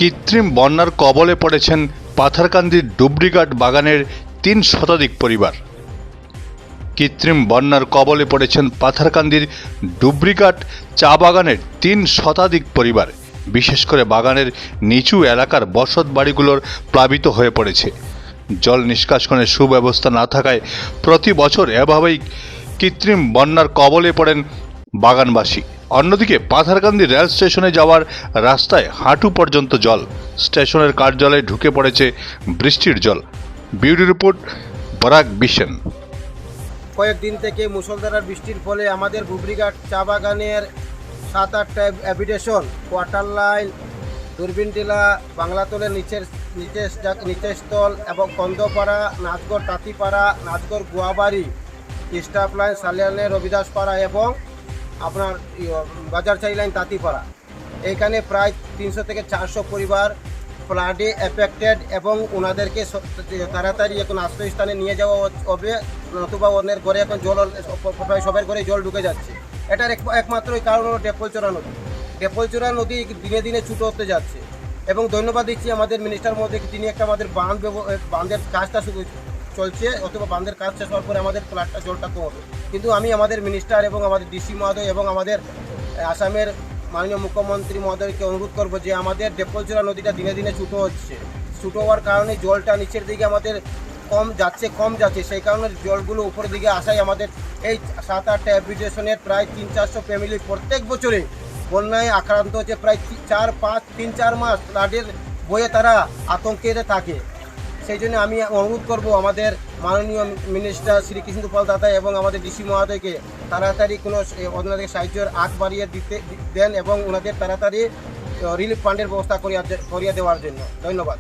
কৃত্রিম বন্যার কবলে পড়েছেন পাথারকান্দির ডুবরিঘাট বাগানের ৩ শতাধিক পরিবার। কৃত্রিম বন্যার কবলে পড়েছেন পাথারকান্দির ডুবরিঘাট চা বাগানের ৩ শতাধিক পরিবার। বিশেষ করে বাগানের নিচু এলাকার বসত বাড়িগুলোর প্লাবিত হয়ে পড়েছে। জল নিষ্কাশনের সুব্যবস্থা না থাকায় প্রতি বছর এভাবেই কৃত্রিম বন্যার কবলে পড়েন বাগানবাসী। অন্যদিকে পাথারকান্দি রেল স্টেশনে যাওয়ার রাস্তায় হাঁটু পর্যন্ত জল। স্টেশনের কার্যালয়ে ঢুকে পড়েছে বৃষ্টির জল। Beauty report, Barak vision. কয়েকদিন থেকে মুষলধারার বৃষ্টির ফলে আমাদের ডুবরিঘাট চা বাগানের 7-8টা অ্যাবিটেশন, কোয়ার্টার লাইন, দূরবীন টিলা, বাংলাতলের নিচের স্থল এবং কন্দপাড়া, নাচগড় তাঁতিপাড়া, নাচগড় গুয়াবাড়ি, স্টাফ লাইন, সালিয়ানের রবিদাসপাড়া এবং আপনার বাজারচারি লাইন তাঁতিপাড়া, এখানে প্রায় 300 থেকে 400 পরিবার ফ্লাডে এফেক্টেড এবং ওনাদেরকে তাড়াতাড়ি এখন আশ্রয়স্থানে নিয়ে যাওয়া হবে, নতুবা ওদের ঘরে এখন জল, প্রায় সবার ঘরে জল ঢুকে যাচ্ছে। এটার একমাত্রই কারণ হলো ডেপলচোরা নদী। ডেপলচোরা নদী দিনে দিনে ছোটো হতে যাচ্ছে এবং ধন্যবাদ দিচ্ছি আমাদের মিনিস্টার মধ্যে, তিনি একটা আমাদের বাঁধের কাজটা চলছে, অথবা বাঁধের কাজ শেষ হওয়ার পরে আমাদের ফ্লাডটা জলটা কমবে। কিন্তু আমি আমাদের মিনিস্টার এবং আমাদের ডিসি মহোদয় এবং আমাদের আসামের মাননীয় মুখ্যমন্ত্রী মহোদয়কে অনুরোধ করবো যে আমাদের ডেপলচোরা নদীটা দিনে দিনে ছোটো হচ্ছে। ছোটো হওয়ার কারণে জলটা নিচের দিকে আমাদের কম যাচ্ছে, সেই কারণে জলগুলো উপরের দিকে আসায় আমাদের এই 7-8টা অ্যাবিটেশনের প্রায় 300-400 ফ্যামিলি প্রত্যেক বছরে বন্যায় আক্রান্ত হচ্ছে। প্রায় 3-4 মাস ফ্লাডের বয়ে তারা আতঙ্কে থাকে। সেই জন্য আমি অনুরোধ করব আমাদের মাননীয় মিনিস্টার শ্রী কৃষ্ণ পাল দাদা এবং আমাদের ডিসি মহোদয়কে তাড়াতাড়ি কোনো ওনাদের সাহায্যের আগ বাড়িয়ে দেন এবং ওনাদের তাড়াতাড়ি রিলিফ ফান্ডের ব্যবস্থা করিয়ে দেওয়ার জন্য। ধন্যবাদ।